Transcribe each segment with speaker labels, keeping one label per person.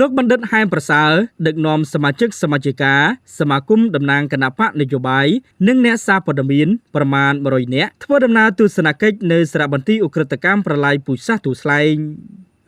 Speaker 1: លោកបណ្ឌិតហែមប្រសើរដឹកនាំសមាជិកសមាជិកាសមាគមតំណាងគណៈបកនយោបាយនិងអ្នកសារព័ត៌មានប្រមាណ100នាក់ធ្វើដំណើរទស្សនកិច្ចនៅសារៈបន្ទីឧក្រិដ្ឋកម្មប្រឡាយពូជសាសន៍ទូស្លែង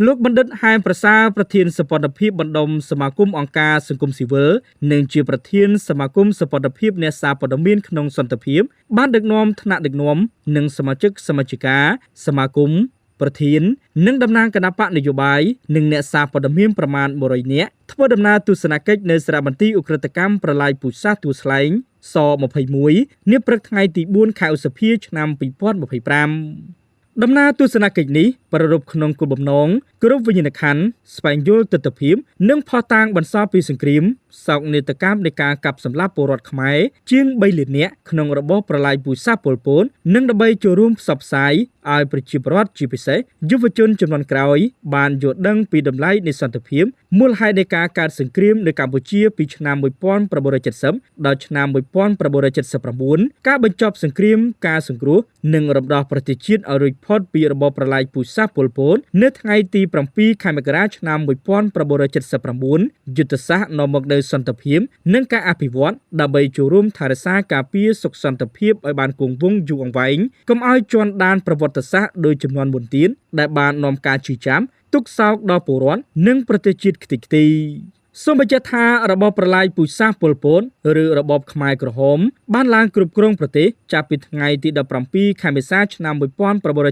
Speaker 1: លោកបណ្ឌិតហែមប្រសើរប្រធានសព្វនភាពបណ្ដុំសមាគមអង្គការសង្គមស៊ីវិលនិងជាប្រធានសមាគមសព្វនភាពអ្នកសារព័ត៌មានក្នុងសន្តិភាពបានដឹកនាំថ្នាក់ដឹកនាំនិងសមាជិកសមាជិកាសមាគមប្រធាននិងតំណាងគណៈបកនយោបាយនិងអ្នកសារព័ត៌មានប្រមាណ100នាក់ធ្វើដំណើរទស្សនកិច្ចនៅសារៈបន្ទីឧក្រិដ្ឋកម្មប្រឡាយពូជសាសន៍ទូស្លែងស21នាព្រឹកថ្ងៃទី4ខែឧសភាឆ្នាំ2025ដំណើរទស្សនកិច្ចនេះប្រារព្ធក្នុងគោលបំណងគោរពវិញ្ញាណក្ខន្ធស្វែងយល់ទស្សនវិជ្ជានិងផុសតាងបន្សល់ពីសង្គ្រាមសោកនាដកម្មនៃការកាប់សម្លាប់ពលរដ្ឋខ្មែរជាង3លាននាក់ក្នុងរបបប្រឡាយពូជសាសន៍ប៉ុលពតនិងដើម្បីចូលរួមផ្សព្វផ្សាយឲ្យប្រជាពលរដ្ឋជាពិសេសយុវជនជំនាន់ក្រោយបានយល់ដឹងពីតម្លៃនៃសន្តិភាពមូលហេតុនៃការកើតសង្គ្រាមនៅកម្ពុជាពីឆ្នាំ1970ដល់ឆ្នាំ1979ការបញ្ចប់សង្គ្រាមការសង្គ្រោះនិងរំដោះប្រទេសជាតិឲ្យរួចផុតពីរបបប្រឡាយពូជសាសន៍ប៉ុលពតនៅថ្ងៃទី7ខែមករាឆ្នាំ1979យុទ្ធសាស្ត្រនាំមកនូវសន្តិភាពនិងការអភិវឌ្ឍដើម្បីចូលរួមថែរក្សាការពារសុខសន្តិភាពឲ្យបានគង់វង្សយូរអង្វែងកុំឲ្យជន់ដានប្រវត្តិសាស្ត្រដោយចំនួនមុនទៀតដែលបាននាំការជឿចាំទុកសោកដល់ពលរដ្ឋនិងប្រទេសជាតិខ្ទេចខ្ទីសូមបញ្ជាក់ថារបបប្រឡាយពូជសាសន៍ប៉ុលពតឬរបបខ្មែរក្រហមបានឡើងគ្រប់គ្រងប្រទេសចាប់ពីថ្ងៃទី17ខែមេសាឆ្នាំ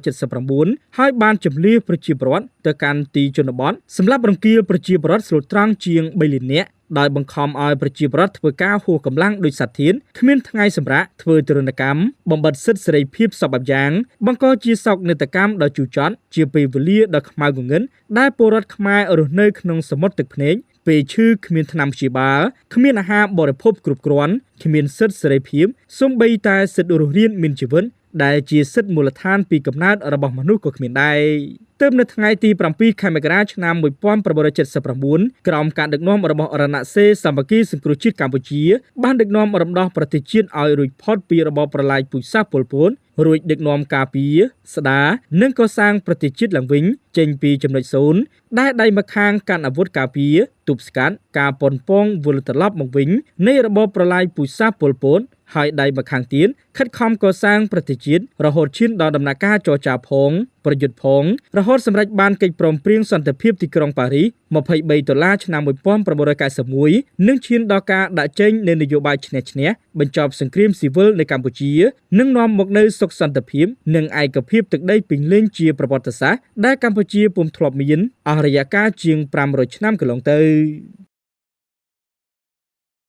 Speaker 1: 1979ហើយបានជម្លៀសប្រជាពលរដ្ឋទៅកាន់ទីជនបទសម្រាប់រង្គាលប្រជាពលរដ្ឋស្លូតត្រង់ជាង3លាននាក់ដោយបង្ខំឲ្យប្រជាពលរដ្ឋធ្វើការហួសកម្លាំងដោយសត្វធានគ្មានថ្ងៃសម្រាកធ្វើទរណកម្មបំបិទសិទ្ធិសេរីភាពសពបែបយ៉ាងបង្កជាសោកនាដកម្មដ៏ជូរចត់ជាពេលវេលាដ៏ខ្មៅងងឹតដែលពលរដ្ឋខ្មែររស់នៅក្នុងសមុទ្រទឹកភ្នែកពេលឈឺគ្មានថ្នាំព្យាបាលគ្មានអាហារបរិភោគគ្រប់គ្រាន់គ្មានសិទ្ធិសេរីភាពសូម្បីតែសិទ្ធិរស់រានមានជីវិតដែលជាសិទ្ធិមូលដ្ឋានពីកំណើតរបស់មនុស្សក៏គ្មានដែរទើបនៅថ្ងៃទី7ខែមករាឆ្នាំ1979ក្រោមការដឹកនាំរបស់រណសិរ្សសាមគ្គីសង្គ្រោះជាតិកម្ពុជាបានដឹកនាំរំដោះប្រទេសជាតិឲ្យរួចផុតពីរបបប្រឡាយពូជសាសន៍ប៉ុលពតរួចដឹកនាំការពារស្ដារនិងកសាងប្រទេសជាតិឡើងវិញចេញពីចំណុចសូន្យដែលដៃម្ខាងកាន់អាវុធការពារទប់ស្កាត់ការប៉ុនប៉ងវិលត្រឡប់មកវិញនៃរបបប្រឡាយពូជសាសន៍ប៉ុលពតហើយដៃម្ខាងទៀតខិតខំកសាងប្រទេសជាតិរហូតឈានដល់ដំណាក់កាលចរចាផងប្រយុទ្ធផងរហូតសម្រេចបានកិច្ចព្រមព្រៀងសន្តិភាពទីក្រុងប៉ារីស$23ឆ្នាំ1991និងឈានដល់ការដាក់ចេញនៃនយោបាយឈ្នះឈ្នះបញ្ចប់សង្គ្រាមស៊ីវិលនៅកម្ពុជានិងនាំមកនូវសុខសន្តិភាពនិងឯកភាពទឹកដីពេញលេញជាប្រវត្តិសាស្ត្រដែលកម្ពុជាពុំធ្លាប់មានអស់រយៈកាលជាង500ឆ្នាំកន្លងទៅ